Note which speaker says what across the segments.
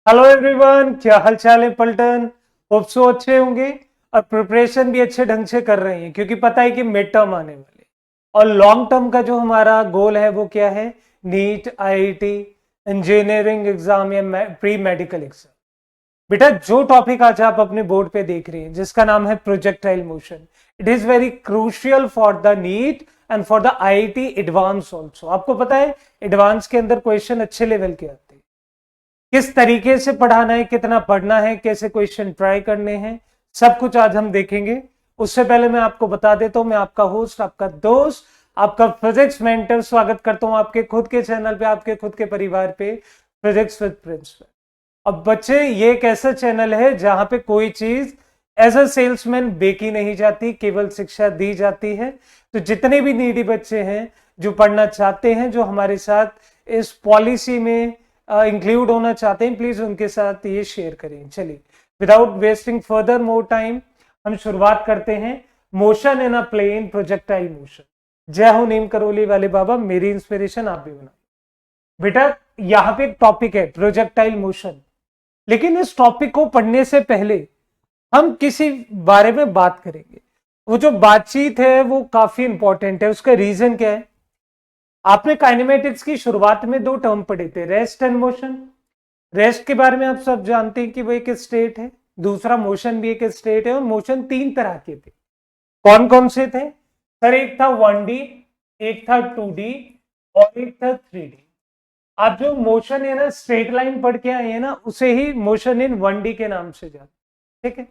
Speaker 1: Hello everyone, क्या हाल चाल है पलटन। होप सो अच्छे होंगे और प्रिपरेशन भी अच्छे ढंग से कर रहे हैं क्योंकि पता है कि मिड टर्म आने वाले और लॉन्ग टर्म का जो हमारा गोल है वो क्या है। नीट, आईआईटी, इंजीनियरिंग एग्जाम या प्री मेडिकल एग्जाम। बेटा जो टॉपिक आज आप अपने बोर्ड पे देख रहे हैं जिसका नाम है projectile motion, it is very crucial for the neat and for the IIT advance also. आपको पता है एडवांस के अंदर क्वेश्चन अच्छे लेवल के आते हैं। किस तरीके से पढ़ाना है, कितना पढ़ना है, कैसे क्वेश्चन ट्राई करने हैं, सब कुछ आज हम देखेंगे। उससे पहले मैं आपको बता देता हूं, मैं आपका होस्ट, आपका दोस्त, आपका फिजिक्स मेंटर स्वागत करता हूं आपके खुद के चैनल पे, आपके खुद के परिवार पे, फिजिक्स विद प्रिंस पे। अब बच्चे, ये एक ऐसा चैनल है जहां पे कोई चीज एज अ सेल्समैन बेची नहीं जाती, केवल शिक्षा दी जाती है। तो जितने भी नीडी बच्चे हैं जो पढ़ना चाहते हैं, जो हमारे साथ इस पॉलिसी में इंक्लूड होना चाहते हैं, प्लीज उनके साथ ये शेयर करें। चलिए, without wasting further more time, हम शुरुआत करते हैं। Motion in a plane, projectile motion. जय हो नीम करोली वाले बाबा, मेरी इंस्पिरेशन आप भी बना। बेटा यहाँ पे एक टॉपिक है प्रोजेक्टाइल मोशन, लेकिन इस टॉपिक को पढ़ने से पहले हम किसी बारे में बात करेंगे। वो जो बातचीत है वो काफी इंपॉर्टेंट है। उसका रीजन क्या है? आपने काइनेमेटिक्स की शुरुआत में दो टर्म पढ़े थे, रेस्ट एंड मोशन। रेस्ट के बारे में आप सब जानते हैं कि वो एक स्टेट है, दूसरा मोशन भी एक स्टेट है, और मोशन तीन तरह के थे। कौन कौन से थे सर? एक था 1D, एक था 2D और एक था 3D। आप जो मोशन है ना, स्ट्रेट लाइन पढ़ के आए हैं ना, उसे ही मोशन इन 1D के नाम से जानते, ठीक है।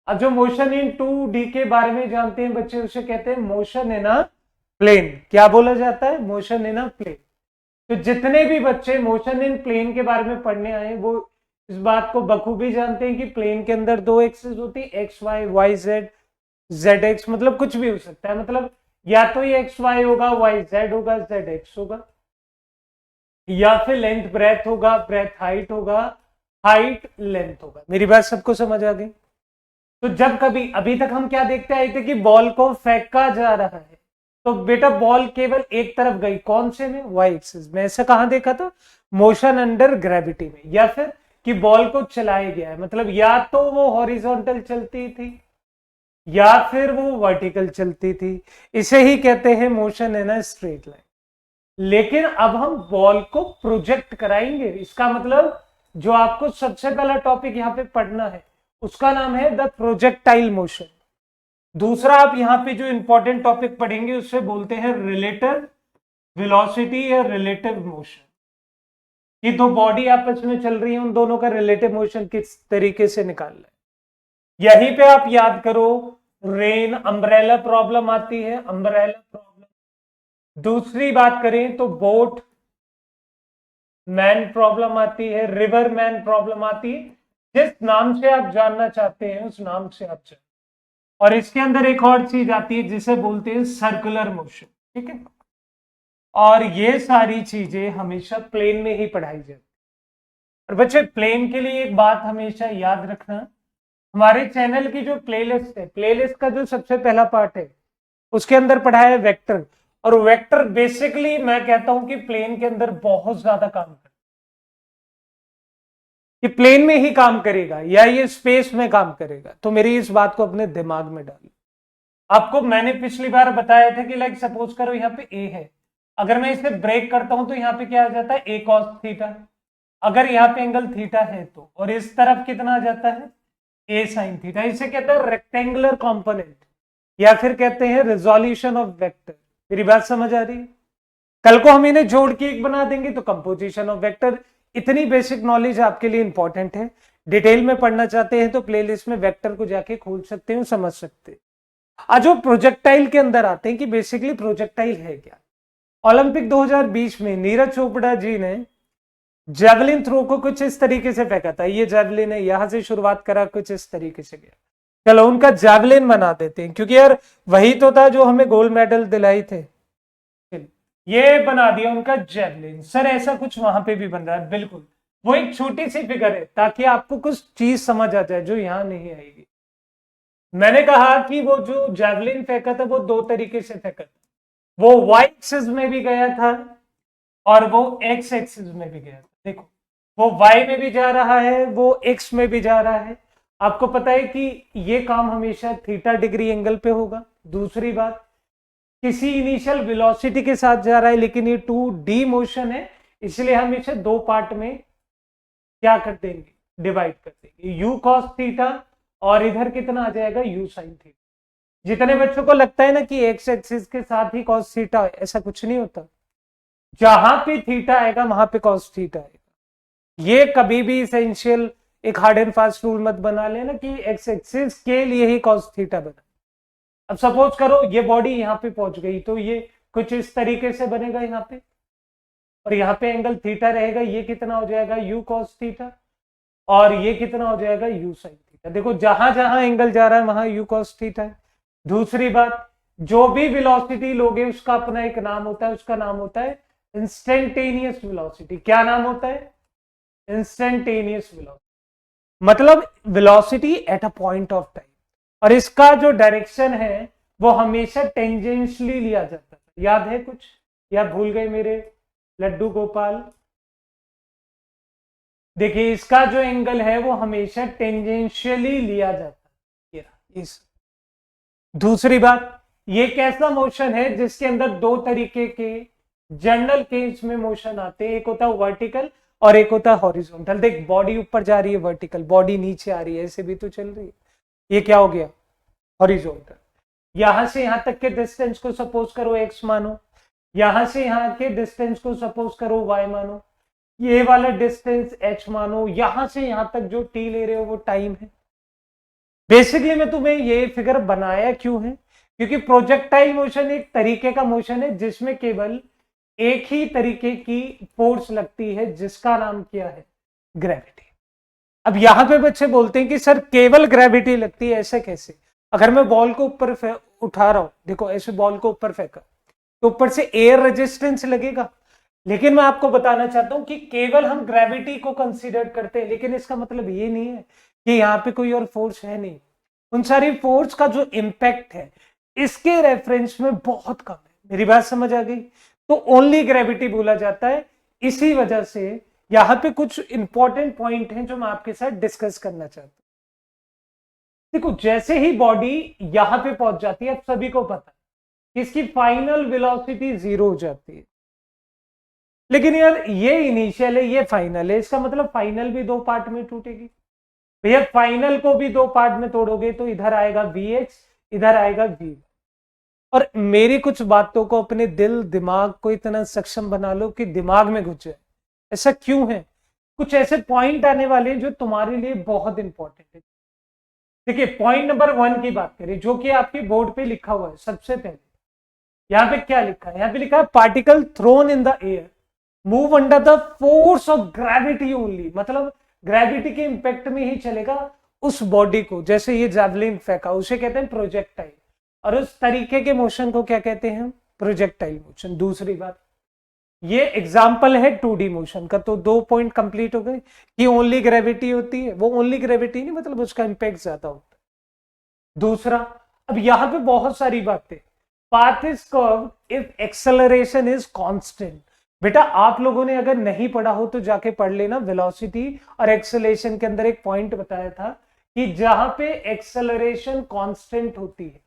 Speaker 1: अब जो मोशन इन 2D के बारे में जानते हैं बच्चे, उसे कहते हैं मोशन इन अ प्लेन। क्या बोला जाता है? Motion in a plane. तो जितने भी बच्चे मोशन इन प्लेन के बारे में पढ़ने आए वो इस बात को बखूबी जानते हैं कि प्लेन के अंदर दो एक्सिस होती है, x y, y z, z x, मतलब कुछ भी हो सकता है। मतलब या तो ये एक्स वाई होगा, वाई जेड होगा, जेड एक्स होगा, या फिर लेंथ ब्रेथ होगा, ब्रेथ हाइट होगा, हाइट लेंथ होगा। मेरी बात सबको समझ आ गई? तो जब कभी अभी तक हम क्या देखते आए थे कि बॉल को फेंका जा रहा है, तो बेटा बॉल केवल एक तरफ गई, कौन से में? वाई एक्सिस में। ऐसा कहां देखा था? मोशन अंडर ग्रेविटी में। या फिर कि बॉल को चलाया गया है, मतलब या तो वो हॉरिजॉन्टल चलती थी या फिर वो वर्टिकल चलती थी। इसे ही कहते हैं motion in a straight line. लेकिन अब हम बॉल को प्रोजेक्ट कराएंगे। इसका मतलब जो आपको सबसे पहला टॉपिक यहां पे पढ़ना है उसका नाम है द प्रोजेक्टाइल मोशन। दूसरा आप यहां पे जो इंपॉर्टेंट टॉपिक पढ़ेंगे उससे बोलते हैं रिलेटिव वेलोसिटी या रिलेटिव मोशन। ये दो बॉडी आपस में चल रही है, उन दोनों का रिलेटिव मोशन किस तरीके से निकालना है। यहीं पे आप याद करो, रेन अम्ब्रेला प्रॉब्लम आती है, अम्ब्रेला प्रॉब्लम। दूसरी बात करें तो बोट मैन प्रॉब्लम आती है, रिवर मैन प्रॉब्लम आती है। जिस नाम से आप जानना चाहते हैं उस नाम से आप जान। और इसके अंदर एक और चीज आती है जिसे बोलते हैं सर्कुलर मोशन, ठीक है। और ये सारी चीजें हमेशा प्लेन में ही पढ़ाई जाती है। और बच्चे प्लेन के लिए एक बात हमेशा याद रखना, हमारे चैनल की जो प्लेलिस्ट है, प्लेलिस्ट का जो सबसे पहला पार्ट है उसके अंदर पढ़ाया है वेक्टर। और वेक्टर बेसिकली मैं कहता हूं कि प्लेन के अंदर बहुत ज्यादा काम करता है। ये प्लेन में ही काम करेगा या ये स्पेस में काम करेगा, तो मेरी इस बात को अपने दिमाग में डालो। आपको मैंने पिछली बार बताया था कि लाइक सपोज करो यहाँ पे ए है, अगर मैं इसे ब्रेक करता हूं तो यहाँ पे क्या आ जाता है? ए कॉस थीटा। अगर यहाँ पे एंगल थीटा है तो, और इस तरफ कितना आ जाता है? ए साइन थीटा। इसे कहते हैं रेक्टेंगुलर कंपोनेंट या फिर कहते हैं रिजोल्यूशन ऑफ वेक्टर। मेरी बात समझ आ रही है? कल को हम इन्हें जोड़ के एक बना देंगे तो कंपोजिशन ऑफ वेक्टर। इतनी बेसिक नॉलेज आपके लिए इंपॉर्टेंट है। डिटेल में पढ़ना चाहते हैं तो प्लेलिस्ट में वेक्टर को जाके खोल सकते हैं, समझ सकते हैं। आज वो प्रोजेक्टाइल के अंदर आते हैं कि बेसिकली प्रोजेक्टाइल है क्या। ओलंपिक 2020 में नीरज चोपड़ा जी ने जेवलिन थ्रो को कुछ इस तरीके से फेंका था। ये जेवलिन है, यहां से शुरुआत करा, कुछ इस तरीके से गया। चलो उनका जेवलिन बना देते हैं, क्योंकि यार वही तो था जो हमें गोल्ड मेडल दिलाई थे। ये बना दिया उनका जेवलिन। सर ऐसा कुछ वहां पे भी बन रहा है, बिल्कुल। वो एक छोटी सी फिगर है ताकि आपको कुछ चीज समझ आ जाए जो यहां नहीं आएगी। मैंने कहा कि वो जो जेवलिन फेंका था वो दो तरीके से फेंका था। वो वाई एक्सिस में भी गया था और वो एक्स एक्सिस में भी गया था। देखो वो y में भी जा रहा है, वो x में भी जा रहा है। आपको पता है कि ये काम हमेशा थीटा डिग्री एंगल पे होगा। दूसरी बात, किसी इनिशियल वेलोसिटी के साथ जा रहा है, लेकिन ये 2D मोशन है, इसलिए हम इसे दो पार्ट में क्या कर देंगे, डिवाइड कर देंगे, u cos थीटा और इधर कितना आ जाएगा u sin थीटा। जितने बच्चों को लगता है ना कि एक्स एक्सिस के साथ ही cos थीटा, ऐसा कुछ नहीं होता। जहां पे थीटा आएगा वहां पे cos थीटा आएगा। ये कभी भी इसेंशियल एक हार्ड एंड फास्ट रूल मत बना लेना कि एक्स एक्सिस के लिए ही cos थीटा बना। अब सपोज करो ये बॉडी यहाँ पे पहुंच गई, तो ये कुछ इस तरीके से बनेगा यहाँ पे, और यहाँ पे एंगल थीटा रहेगा, ये कितना हो जाएगा u cos थीटा, और ये कितना हो जाएगा u sin थीटा। देखो जहां जहां एंगल जा रहा है वहां u cos थीटा है। दूसरी बात, जो भी वेलोसिटी लोगे उसका अपना एक नाम होता है, उसका नाम होता है इंस्टेंटेनियस वेलोसिटी। क्या नाम होता है? इंस्टेंटेनियस वेलोसिटी, मतलब velocity at a point of time. और इसका जो डायरेक्शन है वो हमेशा टेंजेंशियली लिया जाता है। याद है कुछ, या भूल गए मेरे लड्डू गोपाल? देखिए इसका जो एंगल है वो हमेशा टेंजेंशियली लिया जाता है। इस दूसरी बात, ये कैसा मोशन है जिसके अंदर दो तरीके के जनरल केस में मोशन आते हैं, एक होता है वर्टिकल और एक होता है हॉरिजॉन्टल। देख बॉडी ऊपर जा रही है वर्टिकल, बॉडी नीचे आ रही है, ऐसे भी तो चल रही है, ये क्या हो गया? हॉरिजॉन्टल। यहां से यहां तक के डिस्टेंस को सपोज करो x मानो, यहां से यहां के डिस्टेंस को सपोज करो y मानो, ये वाला डिस्टेंस h मानो, यहां से यहां तक जो t ले रहे हो वो टाइम है। बेसिकली मैं तुम्हें ये फिगर बनाया क्यों है? क्योंकि प्रोजेक्टाइल मोशन एक तरीके का मोशन है जिसमें केवल एक ही तरीके की फोर्स लगती है, जिसका नाम क्या है? ग्रेविटी। अब यहां पे बच्चे बोलते हैं कि सर केवल ग्रेविटी लगती है, ऐसे कैसे? अगर मैं बॉल को ऊपर उठा रहा हूं, देखो ऐसे बॉल को ऊपर फेंका तो ऊपर से एयर रेजिस्टेंस लगेगा, लेकिन मैं आपको बताना चाहता हूं कि केवल हम ग्रेविटी को कंसीडर करते हैं, लेकिन इसका मतलब ये नहीं है कि यहाँ पे कोई और फोर्स है नहीं। उन सारी फोर्स का जो इंपैक्ट है इसके रेफरेंस में बहुत कम है। मेरी बात समझ आ गई? तो ओनली ग्रेविटी बोला जाता है। इसी वजह से यहां पे कुछ इंपॉर्टेंट पॉइंट हैं जो मैं आपके साथ डिस्कस करना चाहता हूं। देखो जैसे ही बॉडी यहां पे पहुंच जाती है, अब सभी को पता है इसकी फाइनल वेलोसिटी 0 हो जाती है। लेकिन यार ये इनिशियल है, ये फाइनल है, इसका मतलब फाइनल भी दो पार्ट में टूटेगी। भैया फाइनल को भी दो पार्ट में तोड़ोगे तो इधर आएगा Vx, इधर आएगा V। और मेरी कुछ बातों को अपने दिल दिमाग को इतना सक्षम बना लो कि दिमाग में घुस जाए। ऐसा क्यों है? कुछ ऐसे पॉइंट आने वाले हैं जो तुम्हारे लिए बहुत इंपॉर्टेंट है। देखिए पॉइंट नंबर 1 की बात करें, जो कि आपके बोर्ड पे लिखा हुआ है। सबसे पहले यहाँ पे क्या लिखा है? यहाँ पे लिखा है particle thrown in the air move under the force of gravity only. मतलब ग्रेविटी के इंपैक्ट में ही चलेगा उस बॉडी को। जैसे ये जैवलिन फेंका, उसे कहते हैं प्रोजेक्टाइल, और उस तरीके के मोशन को क्या कहते हैं? Projectile motion. दूसरी बात, ये एग्जाम्पल है 2D मोशन का, तो 2 पॉइंट कंप्लीट हो गए कि ओनली ग्रेविटी होती है। वो ओनली ग्रेविटी नहीं, मतलब उसका इंपैक्ट ज्यादा होता है। दूसरा, अब यहां पे बहुत सारी बातें, path is curved if acceleration is constant. बेटा आप लोगों ने अगर नहीं पढ़ा हो तो जाके पढ़ लेना। वेलोसिटी और एक्सेलरेशन के अंदर एक पॉइंट बताया था कि जहां पे एक्सेलरेशन कांस्टेंट होती है,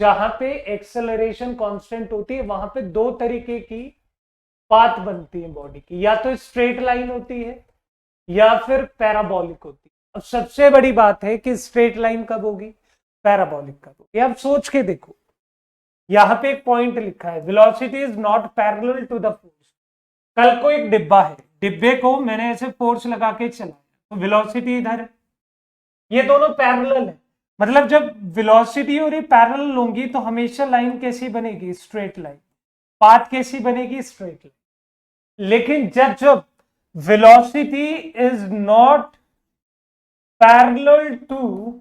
Speaker 1: जहां पे एक्सेलरेशन कांस्टेंट होती है वहां पे दो तरीके की पाथ बनती है बॉडी की, या तो स्ट्रेट लाइन होती है या फिर पैराबोलिक होती है। अब सबसे बड़ी बात है कि स्ट्रेट लाइन कब होगी, पैराबोलिक कब होगी। अब सोच के देखो, यहां पे एक पॉइंट लिखा है velocity is not parallel to the force. कल को एक डिब्बा है, डिब्बे को मैंने ऐसे फोर्स लगा के चलाया तो वेलोसिटी इधर है, ये दोनों पैरेलल है। मतलब जब वेलोसिटी और ये पैरेलल होंगी तो हमेशा लाइन कैसी बनेगी? Straight line. पाथ कैसी बनेगी? Straight line. लेकिन जब जब velocity is not parallel to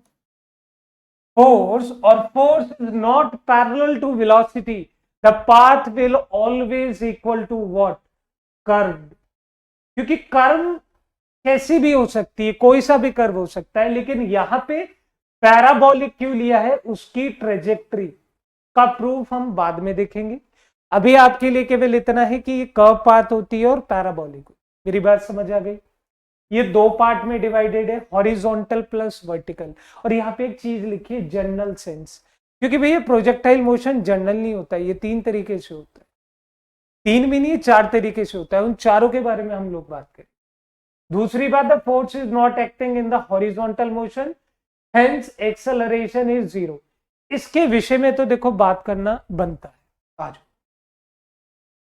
Speaker 1: force or force is not parallel to velocity, the path will always equal to what? Curved। क्योंकि कर्व कैसी भी हो सकती है, कोई सा भी कर्व हो सकता है, लेकिन यहां पे पैराबोलिक क्यों लिया है? उसकी ट्रेजेक्ट्री का प्रूफ हम बाद में देखेंगे। अभी आपके लिए केवल इतना है कि ये कर्व पाथ होती है और पैराबोलिक। मेरी बात समझ आ गई? ये दो पार्ट में डिवाइडेड है, हॉरिजॉन्टल प्लस वर्टिकल। और यहाँ पे एक चीज लिखी है, जनरल सेंस, क्योंकि भैया प्रोजेक्टाइल मोशन जनरल नहीं होता, ये 3 तरीके से होता है। 3 भी नहीं, 4 तरीके से होता है, उन चारों के बारे में हम लोग बात करें। दूसरी बात, the force is not acting in the horizontal motion, hence acceleration is 0। इसके विषय में तो देखो बात करना बनता है। आज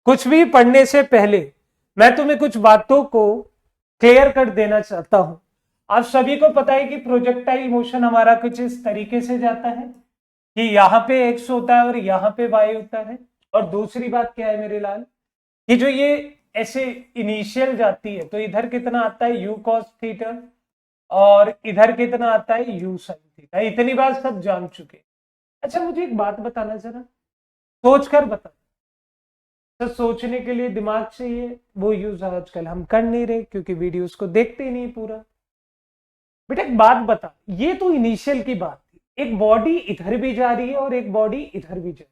Speaker 1: कुछ भी पढ़ने से पहले मैं तुम्हें कुछ बातों को क्लियर कर देना चाहता हूं। आप सभी को पता है कि प्रोजेक्टाइल मोशन हमारा कुछ इस तरीके से जाता है कि यहाँ पे एक्स होता है और यहाँ पे वाई होता है। और दूसरी बात क्या है मेरे लाल, कि जो ये ऐसे इनिशियल जाती है तो इधर कितना आता है यू कॉस थीटा, और इधर कितना आता है यू साइन थीटा। इतनी बात सब जान चुके। अच्छा मुझे एक बात बताना जरा, सोच कर बता। तो सोचने के लिए दिमाग चाहिए, वो यूज आजकल हम कर नहीं रहे क्योंकि वीडियोस को देखते ही नहीं पूरा। बेटा एक बात बता, ये तो इनिशियल की बात थी, एक बॉडी इधर भी जा रही है और एक बॉडी इधर भी जा रही है।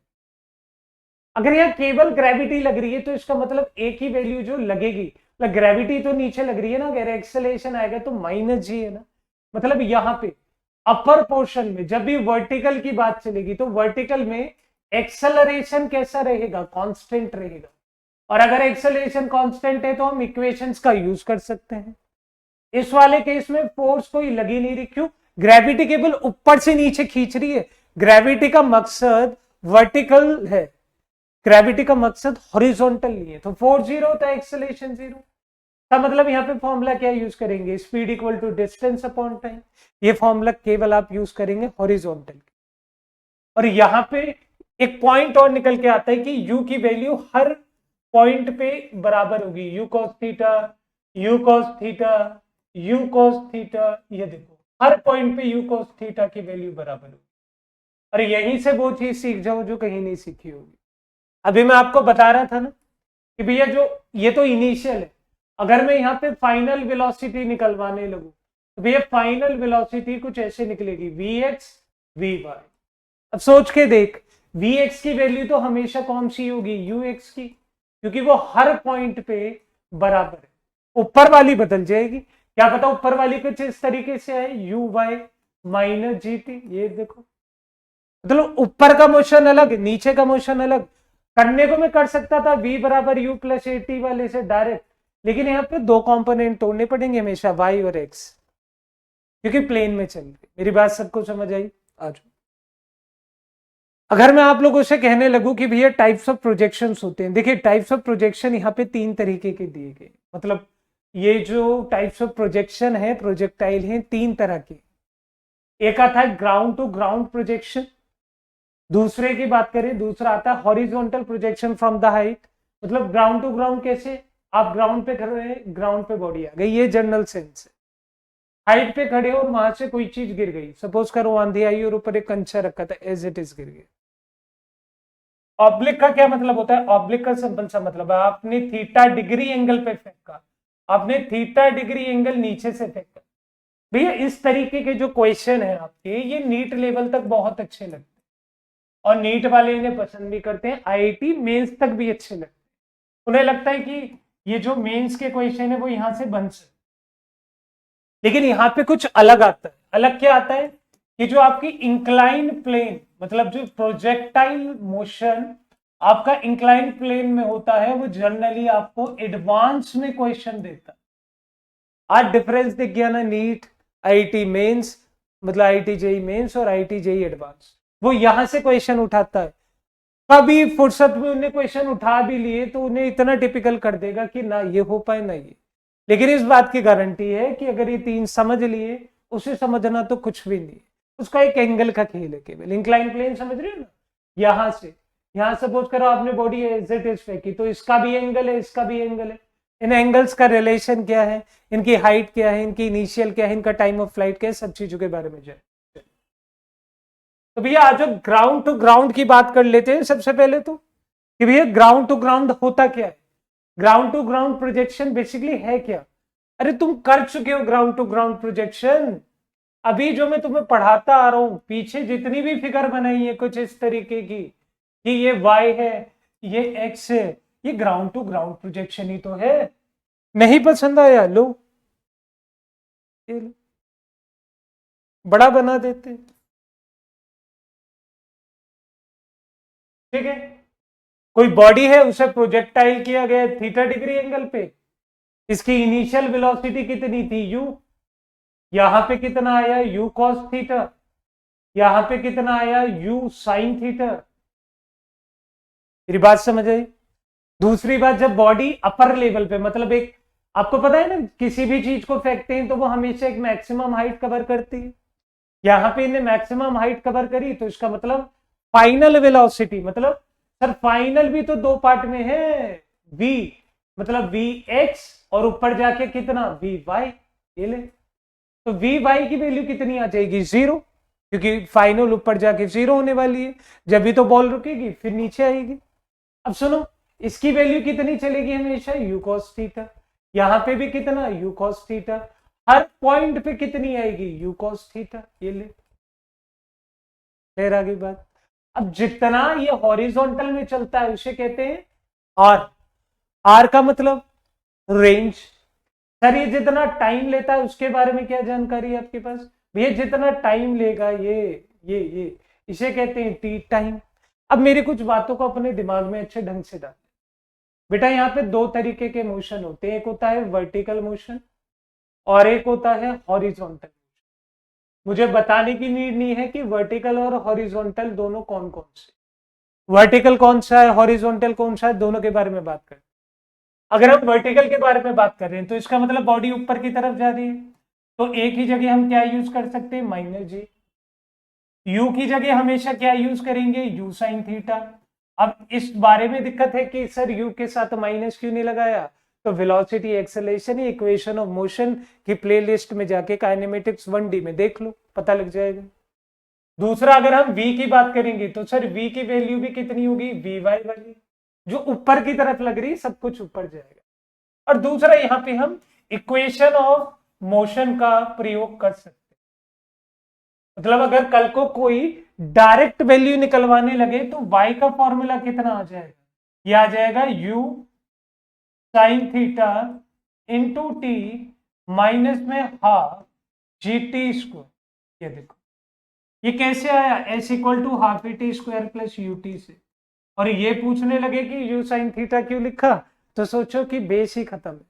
Speaker 1: अगर यहाँ केवल ग्रेविटी लग रही है तो इसका मतलब एक ही वैल्यू जो लगेगी, मतलब ग्रेविटी तो नीचे लग रही है ना, अगर एक्सेलरेशन आएगा तो माइनस जी है ना। मतलब यहाँ पे अपर पोर्शन में जब भी वर्टिकल की बात चलेगी तो वर्टिकल में एक्सेलरेशन कैसा रहेगा, कांस्टेंट रहेगा। और अगर एक्सेलरेशन कांस्टेंट है तो हम इक्वेशंस का यूज कर सकते हैं। इस वाले केस में फोर्स कोई लगी नहीं रही, क्यों? ग्रेविटी केवल ऊपर से नीचे खींच रही है। ग्रेविटी का मकसद वर्टिकल है, ग्रेविटी का मकसद हॉरिजॉन्टल नहीं है। तो फोर्स 0 होता है, एक्सेलरेशन 0 का मतलब यहाँ पे फॉर्मूला क्या यूज करेंगे, speed equal to distance upon time. ये फॉर्मूला केवल आप यूज करेंगे हॉरिजॉन्टल। और यहाँ पे एक पॉइंट और निकल के आता है कि u की वैल्यू हर पॉइंट पे बराबर होगी, u cos theta, u cos theta, u cos theta. ये देखो हर पॉइंट पे u cos थीटा की वैल्यू बराबर होगी। और यहीं से वो चीज सीख जाओ जो कहीं नहीं सीखी होगी। अभी मैं आपको बता रहा था ना कि भैया जो ये तो इनिशियल है, अगर मैं यहाँ पे फाइनल वेलोसिटी निकलवाने लगूं तो भैया फाइनल वेलोसिटी कुछ ऐसे निकलेगी, vx vy। अब सोच के देख, vx की वैल्यू तो हमेशा कौन सी होगी, ux की, क्योंकि वो हर पॉइंट पे बराबर है। ऊपर वाली बदल जाएगी, क्या पता ऊपर वाली कुछ इस तरीके से है, u y minus g t. ये देखो मतलब ऊपर का मोशन अलग, नीचे का मोशन अलग। करने को मैं कर सकता था v बराबर u प्लस ए टी वाले से डायरेक्ट, लेकिन यहाँ पे दो कंपोनेंट तोड़ने पड़ेंगे हमेशा, y और x, क्योंकि प्लेन में चल रही। मेरी बात सबको समझ आई? आज अगर मैं आप लोगों से कहने लगूं कि भैया टाइप्स ऑफ प्रोजेक्शंस होते हैं, देखिए टाइप्स ऑफ प्रोजेक्शन यहाँ पे 3 तरीके के दिए गए। मतलब ये जो टाइप्स ऑफ प्रोजेक्शन है, प्रोजेक्टाइल हैं 3 तरह के। एक आता है ग्राउंड टू ग्राउंड प्रोजेक्शन, दूसरे की बात करें दूसरा आता है horizontal projection from the height. मतलब ग्राउंड टू ग्राउंड कैसे, आप ग्राउंड पे खड़े हैं, ग्राउंड पे बॉडी आ गई, ये जनरल सेंस है। हाइट पे खड़े हो और वहां से कोई चीज गिर गई, सपोज करो आंधी आई और ऊपर एक कंचा रखा था, एज इट इज गिर गया। ऑब्लिक का क्या मतलब होता है, ऑब्लिक का सिंपल सा मतलब है आपने थीटा डिग्री एंगल पे फेंका, आपने थीटा डिग्री एंगल नीचे से फेंका। भैया इस तरीके के जो क्वेश्चन है आपके, ये नीट लेवल तक बहुत अच्छे लगते हैं और नीट वाले इन्हें पसंद भी करते हैं, आईआईटी मेंस तक भी अच्छे लगते हैं। उन्हें लगता है कि ये जो मेंस के क्वेश्चन है वो यहां से बन सकते, लेकिन यहाँ पे कुछ अलग आता है। अलग क्या आता है कि जो आपकी इंक्लाइन प्लेन, मतलब जो प्रोजेक्टाइल मोशन आपका इंक्लाइन प्लेन में होता है, वो जनरली आपको एडवांस में क्वेश्चन देता है। आज डिफरेंस दिख गया ना, नीट आईआईटी मेंस, मतलब आईआईटी जेई मेंस और आईआईटी जेई एडवांस, वो यहां से क्वेश्चन उठाता है। कभी फुर्सत में उन्हें क्वेश्चन उठा भी लिए तो उन्हें इतना टिपिकल कर देगा कि ना ये हो पाए ना ये। लेकिन इस बात की गारंटी है कि अगर ये 3 समझ लिए, उसे समझना तो कुछ भी नहीं, उसका एक एंगल का खेल है केवल। इंक्लाइन प्लेन समझ रहे हो ना, यहां सपोज करो आपने बॉडी एज इट इज फेंकी, तो इसका भी एंगल है, इसका भी एंगल है। इन एंगल्स का रिलेशन क्या है, इनकी हाइट क्या है, इनकी इनिशियल क्या है, इनका टाइम ऑफ फ्लाइट क्या है, सब चीजों के बारे में जाए। तो भैया आज ग्राउंड टू ग्राउंड की बात कर लेते हैं सबसे पहले तो, कि भैया ग्राउंड टू ग्राउंड होता क्या है। Ground to ground projection basically है क्या? अरे तुम कर चुके हो ग्राउंड टू ग्राउंड प्रोजेक्शन, अभी जो मैं तुम्हें पढ़ाता आ रहा हूं, पीछे जितनी भी फिगर बनाई है कुछ इस तरीके की कि ये y है, ये x है, ये ग्राउंड टू ग्राउंड प्रोजेक्शन ही तो है। नहीं पसंद आया, लो ये लो, बड़ा बना देते। ठीक है, कोई बॉडी है, उसे प्रोजेक्टाइल किया गया थीटा डिग्री एंगल पे, इसकी इनिशियल वेलोसिटी कितनी थी u, यहां पे कितना आया u cos थीटा, यहां पे कितना आया u sin थीटा। मेरी बात समझ आई? दूसरी बात, जब बॉडी अपर लेवल पे, मतलब एक, आपको पता है ना किसी भी चीज को फेंकते हैं तो वो हमेशा एक मैक्सिमम हाइट कवर करती है, यहां पे इन्हें मैक्सिमम हाइट कवर करी, तो इसका मतलब फाइनल वेलोसिटी, मतलब सर फाइनल भी तो दो पार्ट में है, v मतलब वी एक्स और ऊपर जाके कितना वी वाई, ये ले, तो वी वाई की वैल्यू कितनी आ जाएगी, 0, क्योंकि फाइनल ऊपर जाके 0 होने वाली है, जब भी तो बॉल रुकेगी फिर नीचे आएगी। अब सुनो, इसकी वैल्यू कितनी चलेगी हमेशा, यू कॉस थीटा, यहां पे भी कितना you cos theta, her point पे कितनी आएगी यू कॉस थीटा, ये ले, फिर आगे बात। अब जितना ये हॉरिजॉन्टल में चलता है उसे कहते हैं आर, आर का मतलब रेंज। सर ये जितना टाइम लेता है उसके बारे में क्या जानकारी है आपके पास, भैया जितना टाइम लेगा ये इसे कहते हैं टी टाइम। अब मेरी कुछ बातों को अपने दिमाग में अच्छे ढंग से डाल, बेटा यहाँ पे दो तरीके के मोशन होते हैं, एक होता है वर्टिकल मोशन और एक होता है हॉरिजॉन्टल। मुझे बताने की नीड नहीं है कि वर्टिकल और हॉरिजॉन्टल दोनों कौन कौन से, वर्टिकल कौन सा है, हॉरिजॉन्टल कौन सा है, दोनों के बारे में बात करें। अगर हम वर्टिकल के बारे में बात कर रहे हैं तो इसका मतलब बॉडी ऊपर की तरफ जा रही है, तो एक ही जगह हम क्या यूज कर सकते हैं, माइनस जी। यू की जगह हमेशा क्या यूज करेंगे, यू साइन थीटा। अब इस बारे में दिक्कत है कि सर यू के साथ माइनस क्यों नहीं लगाया, तो velocity acceleration equation of motion की प्लेलिस्ट में जाके काइनेमेटिक्स 1D में देख लो, पता लग जाएगा। दूसरा, अगर हम v की बात करेंगे तो सर v की वैल्यू भी कितनी होगी, वी वाई वाली, जो ऊपर की तरफ लग रही, सब कुछ ऊपर जाएगा। और दूसरा, यहां पे हम इक्वेशन ऑफ मोशन का प्रयोग कर सकते हैं, मतलब अगर कल को कोई डायरेक्ट वैल्यू निकलवाने लगे तो y का फॉर्मूला कितना आ जाएगा, यह आ जाएगा u sine theta into t minus में हाफ जी टी स्क्वायर। ये देखो ये कैसे आया, s equal to half e t square plus u t से। और ये पूछने लगे कि यू साइन थीटा क्यों लिखा, तो सोचो कि बेस ही खत्म है।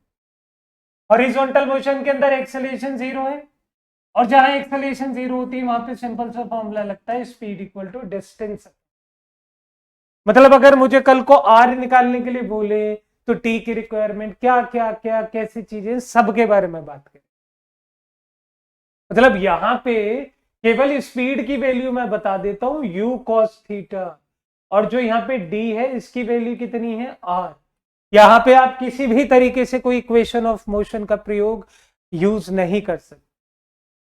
Speaker 1: हॉरिजॉन्टल मोशन के अंदर एक्सेलरेशन 0 है, और जहां एक्सेलरेशन 0 होती है वहां पे सिंपल सा फॉर्मूला लगता है, स्पीड इक्वल टू डिस्टेंस। मतलब अगर मुझे कल को आर निकालने के लिए बोले तो टी की रिक्वायरमेंट क्या क्या क्या कैसी चीजें, सब के बारे में बात करें। मतलब यहां पे केवल स्पीड की वैल्यू मैं बता देता हूं, यू कॉस थीटा, और जो यहाँ पे डी है इसकी वैल्यू कितनी है, आर। यहां पे आप किसी भी तरीके से कोई इक्वेशन ऑफ मोशन का प्रयोग यूज नहीं कर सकते।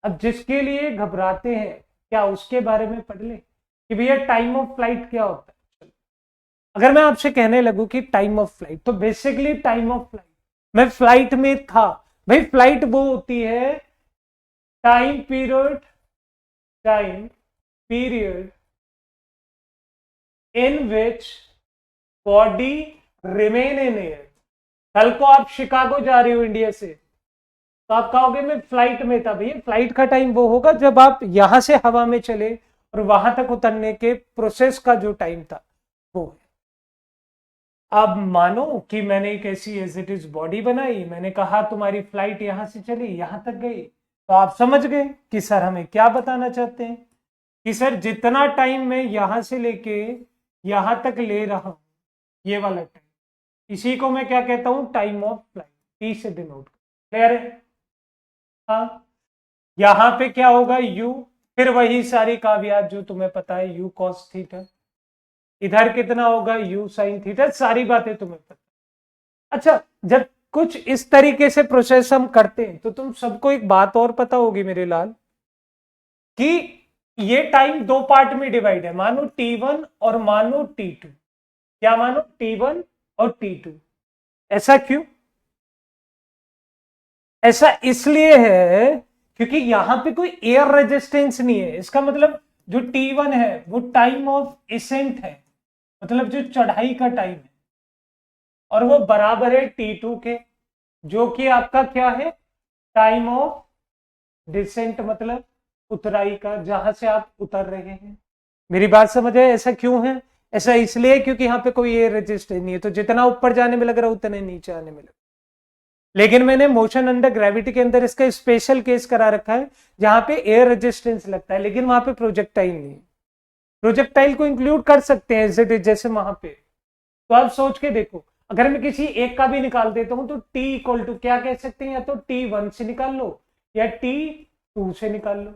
Speaker 1: अब जिसके लिए घबराते हैं, क्या उसके बारे में पढ़ ले कि भैया टाइम ऑफ फ्लाइट क्या होता है। अगर मैं आपसे कहने लगूं कि टाइम ऑफ फ्लाइट, तो बेसिकली टाइम ऑफ फ्लाइट, मैं फ्लाइट में था, भाई फ्लाइट वो होती है time period in which body remain in air. कल को आप शिकागो जा रहे हो इंडिया से, तो आप कहोगे मैं फ्लाइट में था, भैया फ्लाइट का टाइम वो होगा जब आप यहां से हवा में चले और वहां तक उतरने के प्रोसेस का जो टाइम था वो है। अब मानो कि मैंने एक ऐसी एज इट इज बॉडी बनाई, मैंने कहा तुम्हारी फ्लाइट यहां से चली यहां तक गई, तो आप समझ गए कि सर हमें क्या बताना चाहते हैं, कि सर जितना टाइम मैं यहां से लेके यहां तक ले रहा हूं, ये वाला टाइम, इसी को मैं क्या कहता हूं, टाइम ऑफ फ्लाइट, टी से डिनोट। क्लियर है? हाँ, यहां पे क्या होगा u, फिर वही सारी कावियात जो तुम्हें पता है, u cos थीटा, इधर कितना होगा u sin थीटा, सारी बातें तुम्हें पता। अच्छा, जब कुछ इस तरीके से प्रोसेस हम करते हैं तो तुम सबको एक बात और पता होगी मेरे लाल, कि ये टाइम दो पार्ट में डिवाइड है, मानो t1 और मानो t2। क्या मानो, t1 और t2। ऐसा क्यों? ऐसा इसलिए है क्योंकि यहां पे कोई एयर रेजिस्टेंस नहीं है। इसका मतलब जो T1 है वो टाइम ऑफ एसेंट है, मतलब जो चढ़ाई का टाइम है, और वो बराबर है T2 के, जो कि आपका क्या है, टाइम ऑफ डिसेंट, मतलब उतराई का, जहां से आप उतर रहे हैं। मेरी बात समझ है? ऐसा क्यों है? ऐसा इसलिए क्योंकि यहाँ पे कोई एयर रेजिस्टेंस नहीं है, तो जितना ऊपर जाने में लग रहा है उतने नीचे आने में लग रहा है। लेकिन मैंने मोशन अंडर ग्रेविटी के अंदर इसका स्पेशल केस करा रखा है जहां पे एयर रेजिस्टेंस लगता है, लेकिन वहां पे प्रोजेक्टाइल नहीं है। प्रोजेक्टाइल को इंक्लूड कर सकते हैं एज इट इज जैसे वहां पे। तो आप सोच के देखो, अगर मैं किसी एक का भी निकाल देता हूं तो टी इक्वल टू क्या कह सकते हैं, या तो T1 से निकाल लो या T2 से निकाल लो।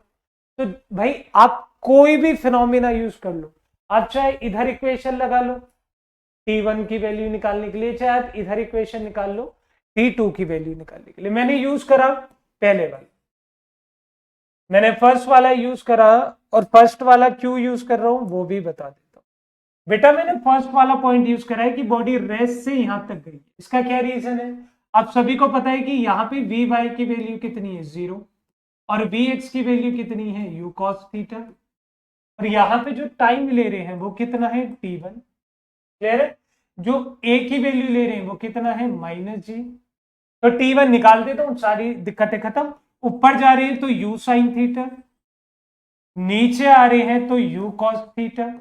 Speaker 1: तो भाई आप कोई भी फिनोमिना यूज कर लो, आप चाहे इधर इक्वेशन लगा लो T1 की वैल्यू निकालने के लिए, चाहे आप इधर इक्वेशन निकाल लो T2 की वैल्यू निकालने के लिए। मैंने यूज करा पहले वाला, मैंने फर्स्ट वाला यूज करा, और फर्स्ट वाला क्यों यूज कर रहा हूं वो भी बता देता हूं। बेटा मैंने फर्स्ट वाला पॉइंट यूज करा है कि बॉडी रेस्ट से यहां तक गई। इसका क्या रीजन है? आप सभी को पता है कि यहाँ पे वी वाई की वैल्यू कितनी है, 0, और वी एक्स की वैल्यू कितनी है, यू कॉस थीटा, और यहाँ पे जो टाइम ले रहे हैं वो कितना है, T1। क्लियर है? जो ए की वैल्यू ले रहे हैं वो कितना है, -g। तो T1 निकाल देता हूं, सारी दिक्कतें खत्म। ऊपर जा रहे हैं तो u साइन थीटा, नीचे आ रहे हैं तो u कॉस थीटा,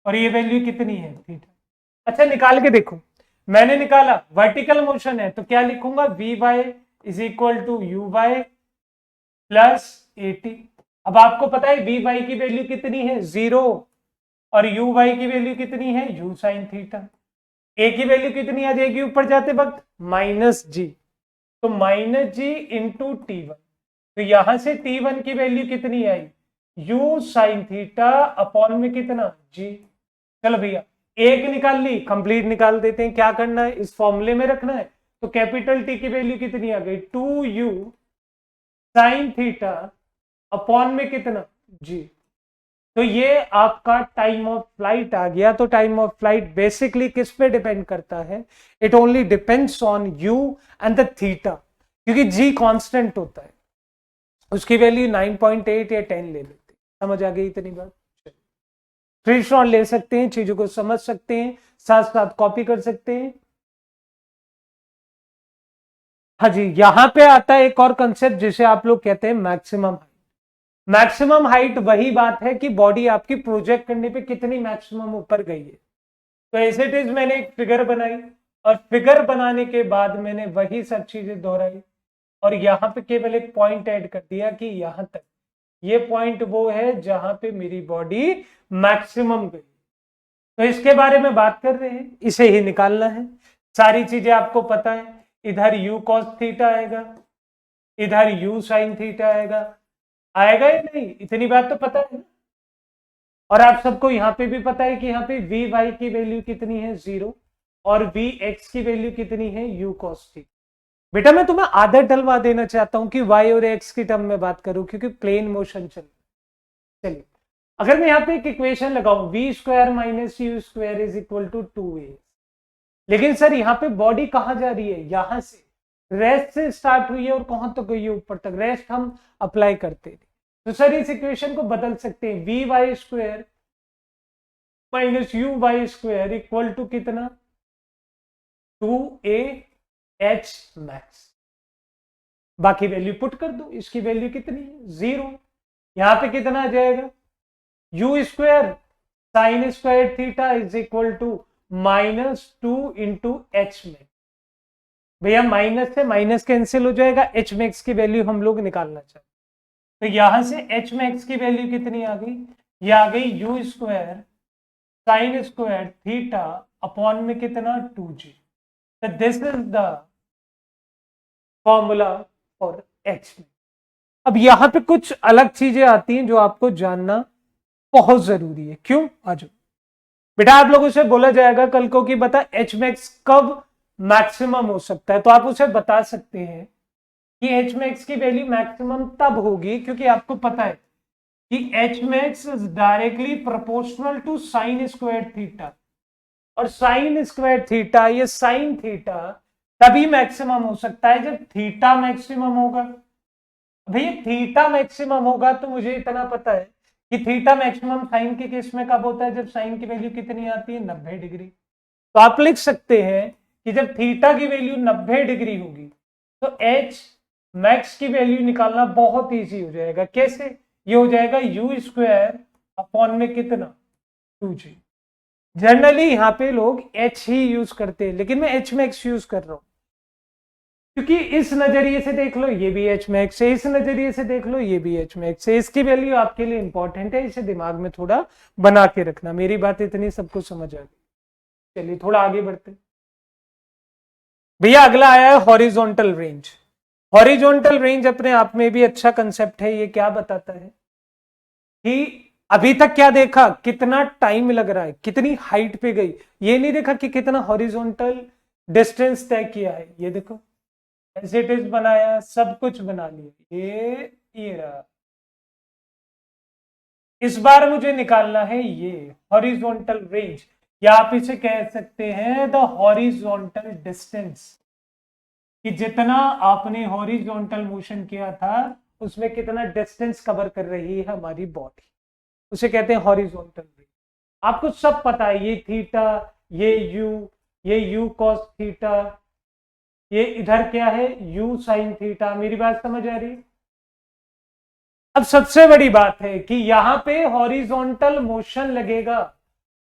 Speaker 1: और ये वैल्यू कितनी है, थीटा। अच्छा निकाल के देखो, मैंने निकाला वर्टिकल मोशन है तो क्या लिखूंगा, v y is equal to u y plus 80। अब आपको पता है वी वाई की वैल्यू कितनी है, 0, और यू वाई की वैल्यू कितनी है, यू साइन थीटा। ए की वैल्यू कितनी आ जाएगी ऊपर जाते वक्त, -g। तो -g इंटू T1, तो यहां से T1 की वैल्यू कितनी आई, u साइन थीटा अपॉन में कितना, g। चलो भैया एक निकाल ली, कंप्लीट निकाल देते हैं। क्या करना है, इस फॉर्मूले में रखना है। तो कैपिटल T की वैल्यू कितनी आ गई, 2u साइन थीटा अपॉन में कितना, g। तो ये आपका टाइम ऑफ फ्लाइट आ गया। तो टाइम ऑफ फ्लाइट बेसिकली किस पे डिपेंड करता है, it only depends on you and the theta, क्योंकि जी कांस्टेंट होता है। उसकी वैल्यू 9.8 या 10 ले लेते। समझ आ गई इतनी बात? स्क्रीनशॉट ले सकते हैं, चीजों को समझ सकते हैं, साथ साथ कॉपी कर सकते हैं। हाँ जी, यहां पे आता है एक और कंसेप्ट जिसे आप लोग कहते हैं मैक्सिमम हाइट। मैक्सिमम हाइट वही बात है कि बॉडी आपकी प्रोजेक्ट करने पे कितनी मैक्सिमम ऊपर गई है। तो एज इट इज मैंने एक फिगर बनाई, और फिगर बनाने के बाद मैंने वही सब चीजें दोहराई, और यहां पे केवल एक पॉइंट ऐड कर दिया कि यहां तक, ये पॉइंट वो है जहां पे मेरी बॉडी मैक्सिमम गई। तो इसके बारे में बात कर रहे हैं, इसे ही निकालना है। सारी चीजें आपको पता है, इधर u cos थीटा आएगा, इधर u साइन थीटा आएगा, आएगा ही नहीं, इतनी बात तो पता है। और आप सबको यहाँ पे भी पता है कि यहाँ पे वी वाई की वैल्यू कितनी है, 0, और वी एक्स की वैल्यू कितनी है, u cos थीटा। बेटा मैं तुम्हें आदत डलवा देना चाहता हूं कि y और x की टर्म में बात करूं, क्योंकि प्लेन मोशन चलिए अगर मैं यहाँ पे एक इक्वेशन लगाऊं, v square minus u square is equal to 2a, लेकिन सर यहाँ पे बॉडी कहाँ जा रही है, यहां से रेस्ट से स्टार्ट हुई है और कहां तक गई है, ऊपर तक। रेस्ट हम अप्लाई करते थे, तो सर इस इक्वेशन को बदल सकते हैं, v y square minus u y square equal to कितना, 2a h मैक्स। बाकी वैल्यू पुट कर दो, इसकी वैल्यू कितनी है, 0। यहां पे कितना आ जाएगा, u square sine square theta is equal to -2 into h max. भैया माइनस से माइनस कैंसिल हो जाएगा, एच मैक्स की वैल्यू हम लोग निकालना चाहते हैं। तो यहां से एच मैक्स की वैल्यू कितनी आ गई, ये आ गई you square sine square theta upon में कितना, 2g। तो this is the formula for H. अब यहां पे कुछ अलग चीजें आती हैं जो आपको जानना बहुत जरूरी है। क्यों? आज बेटा आप लोगों से बोला जाएगा कल को कि बता एच मैक्स कब मैक्सिमम हो सकता है, तो आप उसे बता सकते हैं कि एच मैक्स की वैल्यू मैक्सिमम तब होगी क्योंकि आपको पता है कि h max is directly proportional to sine square theta, और साइन स्क्वायर थीटा, ये साइन थीटा तभी मैक्सिमम हो सकता है जब थीटा मैक्सिमम होगा। भैया थीटा मैक्सिमम होगा तो मुझे इतना पता है कि थीटा मैक्सिमम साइन के केस में कब होता है, जब साइन की वैल्यू कितनी आती है, 90 डिग्री। तो आप लिख सकते हैं कि जब थीटा की वैल्यू 90 डिग्री होगी तो एच मैक्स की वैल्यू निकालना बहुत इजी हो जाएगा। कैसे? ये हो जाएगा यू स्क्वायर अपॉन में कितना 2g। जनरली यहाँ पे लोग एच ही यूज करते हैं, लेकिन मैं एच मैक्स यूज कर रहा हूं क्योंकि इस नजरिए से देख लो ये भी एच मैक्स है, इस नजरिए से देख लो ये भी एच मैक्स है। इसकी वैल्यू आपके लिए इंपॉर्टेंट है, इसे दिमाग में थोड़ा बना के रखना। मेरी बात इतनी सबको समझ आ गई। चलिए थोड़ा आगे बढ़ते। भैया अगला आया है हॉरिजॉन्टल रेंज। हॉरिजॉन्टल रेंज अपने आप में भी अच्छा कंसेप्ट है। ये क्या बताता है कि अभी तक क्या देखा, कितना टाइम लग रहा है, कितनी हाइट पे गई। ये नहीं देखा कि कितना हॉरिजॉन्टल डिस्टेंस तय किया है। ये देखो एज इट इज बनाया, सब कुछ बना लिया। ये रहा। इस बार मुझे निकालना है ये हॉरिजॉन्टल रेंज, या आप इसे कह सकते हैं द हॉरिजॉन्टल डिस्टेंस, कि जितना आपने हॉरिजॉन्टल मोशन किया था उसमें कितना डिस्टेंस कवर कर रही है हमारी बॉडी, उसे कहते हैं हॉरिजॉन्टल रेंज। आपको सब पता है, ये थीटा, ये यू कॉस थीटा, ये इधर क्या है यू साइन थीटा। मेरी बात समझ आ रही? अब सबसे बड़ी बात है कि यहां पे हॉरिजॉन्टल मोशन लगेगा,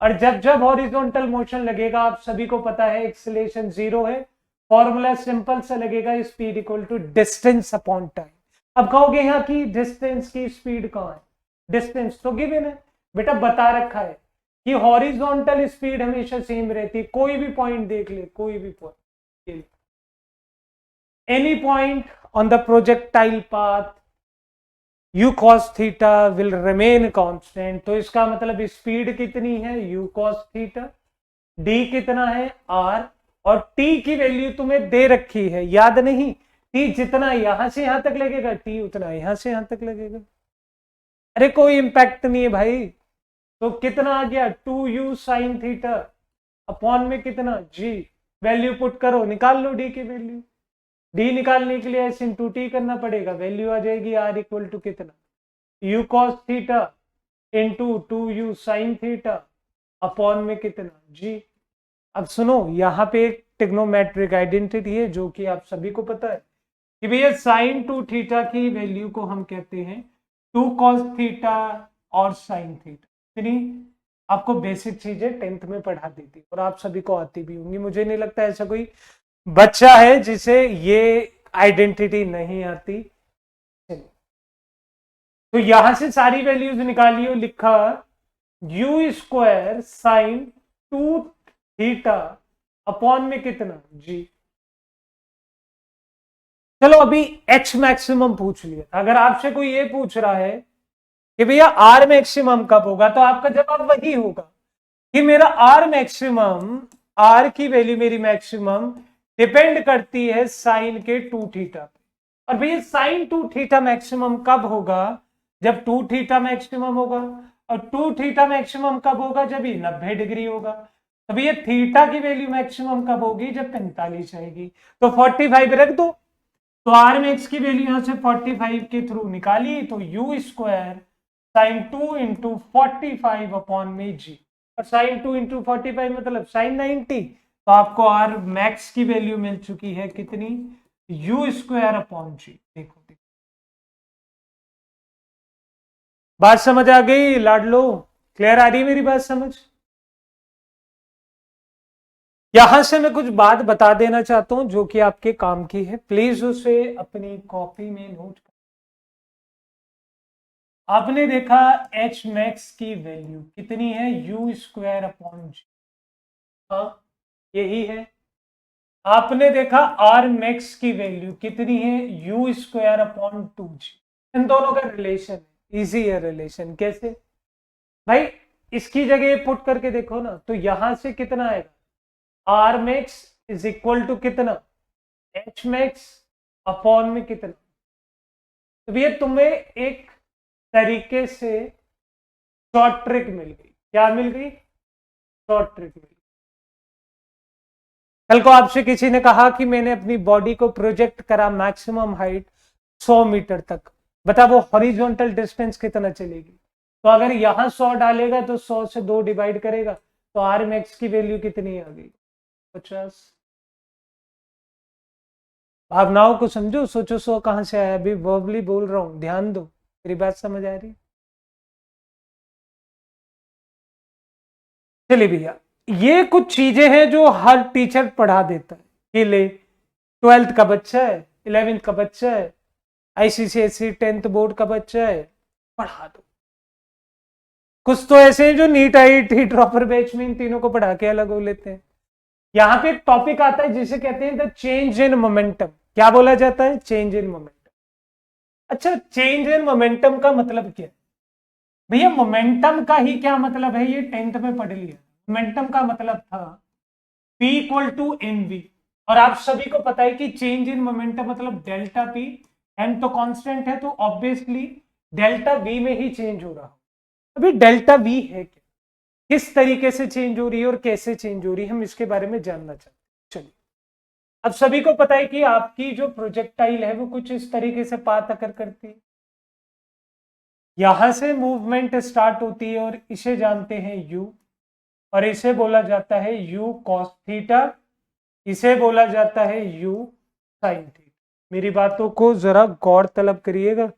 Speaker 1: और जब जब हॉरिजॉन्टल मोशन लगेगा आप सभी को पता है एक्सीलरेशन जीरो है। फॉर्मूला सिंपल सा लगेगा, speed equal to distance upon time. अब कहोगे यहाँ की डिस्टेंस की स्पीड कहाँ है? डिस्टेंस तो गिवन है बेटा, बता रखा है कि हॉरिजॉन्टल स्पीड हमेशा सेम रहती है। कोई भी पॉइंट देख ले, कोई भी point, any point on the projectile path u cos theta will remain constant. तो इसका मतलब स्पीड कितनी है u cos थीटा, d कितना है r, और t की वैल्यू तुम्हें दे रखी है, याद नहीं? t जितना यहां से यहां तक लगेगा, t उतना यहां से यहां तक लगेगा। अरे कोई इंपैक्ट नहीं है भाई। तो कितना आ गया 2u साइन थीटा अपॉन में कितना g। वैल्यू पुट करो, निकाल लो d की वैल्यू। d निकालने के लिए एस इंटू टी करना पड़ेगा। वैल्यू आ जाएगी r इक्वल टू कितना u cos theta into 2u sine theta upon में कितना g। अब सुनो, यहां पे एक टिग्नोमेट्रिक आइडेंटिटी है जो कि आप सभी को पता है कि भैया साइन 2 थीटा की वैल्यू को हम कहते हैं 2 cos थीटा और साइन थीटा। इतनी आपको बेसिक चीजें 10th में पढ़ा दी थी और आप सभी को आती भी होंगी। मुझे नहीं लगता ऐसा कोई बच्चा है जिसे ये आइडेंटिटी नहीं आती। तो यहां से सारी वैल्यूज निकालियो, लिखा you square sign 2 theta upon में कितना जी। चलो अभी एच मैक्सिमम पूछ लिया। अगर आपसे कोई ये पूछ रहा है कि भैया आर मैक्सिमम कब होगा, तो आपका जवाब वही होगा कि मेरा आर मैक्सिमम, आर की वैल्यू मेरी मैक्सिमम डिपेंड करती है साइन के 2 थीटा पे। और भैया साइन 2 थीटा मैक्सिमम कब होगा? जब 2 थीटा मैक्सिमम होगा। और 2 थीटा मैक्सिमम कब होगा? जब ये 90 डिग्री होगा। तो भैया थीटा की वैल्यू मैक्सिमम कब होगी? जब 45 आएगी। तो 45 रख दो। तो आर मैक्स की वैल्यू यहां से 45 के थ्रू निकाली, तो you square sign 2 into 45 upon में जी। और साइन 2 इंटू 45 मतलब साइन 90। तो आपको आर मैक्स की वैल्यू मिल चुकी है कितनी? यू स्क्वायर अपॉन जी। देखो देखो, बात समझ आ गई लाडलो? क्लियर आ रही है मेरी बात समझ? यहां से मैं कुछ बात बता देना चाहता हूं जो कि आपके काम की है, प्लीज उसे अपनी कॉपी में नोट कर। आपने देखा एच मैक्स की वैल्यू कितनी है? यू स्क्वायर अपॉन जी। हाँ यही है। आपने देखा आर मैक्स की वैल्यू कितनी है? You square upon 2g। इन दोनों का रिलेशन इजी है। रिलेशन कैसे भाई? इसकी जगह पुट करके देखो ना, तो यहां से कितना आएगा? R max is equal to कितना? एच मैक्स अपॉन में कितना। तो भैया तुम्हें एक तरीके से शॉर्ट ट्रिक मिल गई। क्या मिल गई? शॉर्ट ट्रिक मिल गई। कल को आपसे किसी ने कहा कि मैंने अपनी बॉडी को प्रोजेक्ट करा मैक्सिमम हाइट 100 मीटर तक, बता वो हॉरिजॉन्टल डिस्टेंस कितना चलेगी? तो अगर यहां 100 डालेगा तो 100 से 2 डिवाइड करेगा, तो आर मैक्स की वैल्यू कितनी आ गई? 50। भावनाओं को समझो, सोचो सो कहां से आया, अभी वर्बली बोल रहा हूं, ध्यान दो, मेरी बात समझ आ रही? चलिए भैया, ये कुछ चीजें हैं जो हर टीचर पढ़ा देता है कि ले 12th का बच्चा है, 11th का बच्चा है, आईसीसीएसई 10th बोर्ड का बच्चा है, पढ़ा दो। कुछ तो ऐसे हैं जो नीट आईआईटी टी ड्रॉपर बैच में इन तीनों को पढ़ा के अलग हो लेते हैं। यहां पे एक टॉपिक आता है जिसे कहते हैं द चेंज इन मोमेंटम। क्या बोला जाता है? Change in momentum. अच्छा, चेंज इन मोमेंटम का मतलब क्या है भैया? मोमेंटम का ही क्या मतलब है, ये 10th में पढ़ लिया। मोमेंटम का मतलब था P equal to m v, और आप सभी को पता है कि चेंज इन मोमेंटम मतलब डेल्टा पी, एम तो कांस्टेंट है, तो ऑब्वियसली डेल्टा वी में ही चेंज हो रहा हो। अभी डेल्टा वी है क्या, किस तरीके से चेंज हो रही है और कैसे चेंज हो रही है, हम इसके बारे में जानना चाहते हैं। चलिए, अब सभी को पता है कि आपकी जो प्रोजेक्टाइल है वो कुछ इस तरीके से पाथ अकर करती है, यहां से मूवमेंट स्टार्ट होती है और इसे जानते हैं यू, और इसे बोला जाता है यू कॉस थीटा, इसे बोला जाता है यू साइन थीटा। मेरी बातों को जरा गौर तलब करिएगा,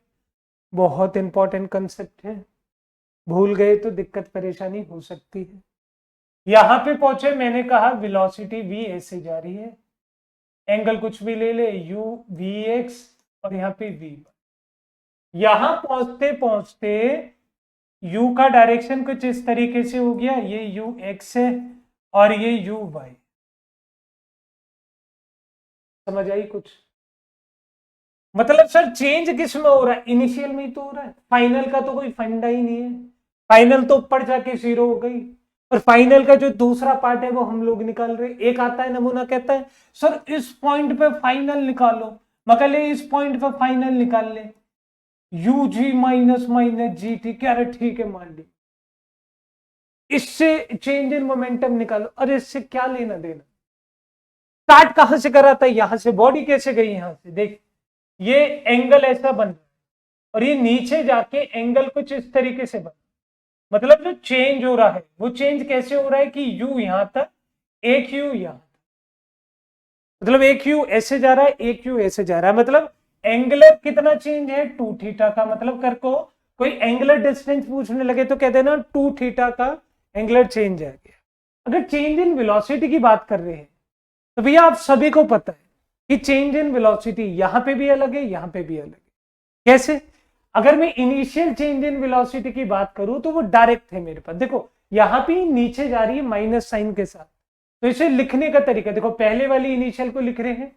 Speaker 1: बहुत इंपॉर्टेंट कंसेप्ट है, भूल गए तो दिक्कत परेशानी हो सकती है। यहां पे पहुंचे, मैंने कहा वेलोसिटी v ऐसे जा रही है, एंगल कुछ भी ले ले, u v x, और यहाँ पे v। यहां पहुंचते पहुंचते u का डायरेक्शन कुछ इस तरीके से हो गया, ये u x है और ये u y। समझ आई कुछ? मतलब सर चेंज किस में हो रहा है? इनिशियल में ही तो हो रहा है, फाइनल का तो कोई फंडा ही नहीं है। फाइनल तो ऊपर जाके 0 हो गई, और फाइनल का जो दूसरा पार्ट है वो हम लोग निकाल रहे। एक आता है नमूना, कहता है सर इस पॉइंट पे फाइनल निकालो, मगर ले इस पॉइंट पे फाइनल निकाल ले, u g minus minus g t, क्या? अरे ठीक है, मान ली। इससे चेंज इन मोमेंटम निकालो, अरे इससे क्या लेना देना? स्टार्ट कहां से करा था? यहां से। बॉडी कैसे गई? यहां से। देख, ये एंगल ऐसा बन रहा है और ये नीचे जाके एंगल कुछ इस तरीके से बन, मतलब जो चेंज हो रहा है वो चेंज कैसे हो रहा है कि यू यहां तक, एक यू यहां, मतलब एक यू ऐसे जा रहा है, एक यू ऐसे जा रहा है, मतलब एंगुलर कितना चेंज है? 2 थीटा का। मतलब कर को कोई एंगुलर डिस्टेंस पूछने लगे तो कह देना 2 थीटा का एंगुलर चेंज आ गया। अगर चेंज इन वेलोसिटी की बात कर रहे हैं तो भैया आप सभी को पता है कि चेंज इन वेलोसिटी यहां पे भी अलग है, यहां पे भी अलग है। कैसे? अगर मैं इनिशियल चेंज इन वेलोसिटी की बात करूं तो वो डायरेक्ट है मेरे पास। देखो यहां पे नीचे जा रही है माइनस साइन के साथ, तो इसे लिखने का तरीका देखो, पहले वाली इनिशियल को लिख रहे हैं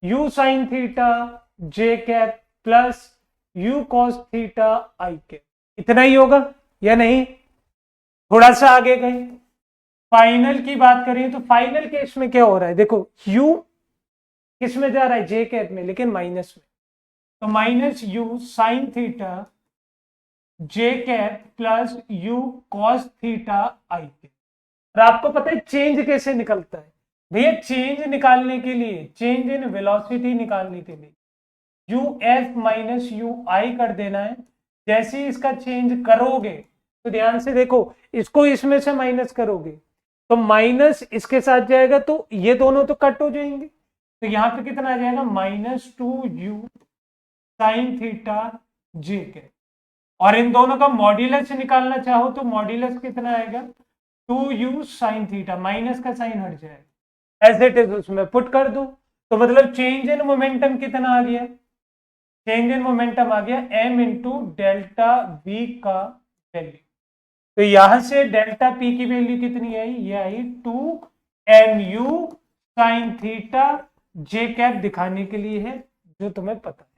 Speaker 1: you sine theta J cap plus you cos theta I cap, इतना ही होगा या नहीं? थोड़ा सा आगे गए, फाइनल की बात करें तो फाइनल केस में क्या हो रहा है? देखो यू किस में जा रहा है? जे कैप में, लेकिन माइनस में, तो minus you sine theta J cap plus you cos theta I cap. और आपको पता है चेंज कैसे निकलता है भैया? चेंज निकालने के लिए, चेंज इन वेलोसिटी निकालने के लिए यू एफ माइनस यू आई कर देना है। जैसे ही इसका चेंज करोगे तो ध्यान से देखो, इसको इसमें से माइनस करोगे तो माइनस इसके साथ जाएगा, तो ये दोनों तो कट हो जाएंगे, तो यहां पे कितना आ जाएगा? -2u साइन थीटा जे के। और इन दोनों का मॉड्यूलस निकालना चाहो तो मॉड्यूलस कितना आएगा? 2u साइन थीटा, माइनस का साइन हट जाएगा, एज इट इज उसमें पुट कर दो। तो मतलब चेंज इन मोमेंटम कितना आ गया? चेंज इन मोमेंटम आ गया m इंटू डेल्टा v का वैल्यू। तो यहां से डेल्टा p की वैल्यू कितनी आई? ये आई 2mu साइन थीटा जे कैप दिखाने के लिए है, जो तुम्हें पता है।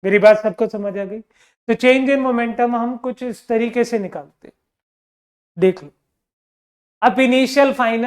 Speaker 1: मेरी बात सबको समझ आ गई? तो चेंज इन मोमेंटम हम कुछ इस तरीके से निकालते, देख लो। अब इनिशियल फाइनल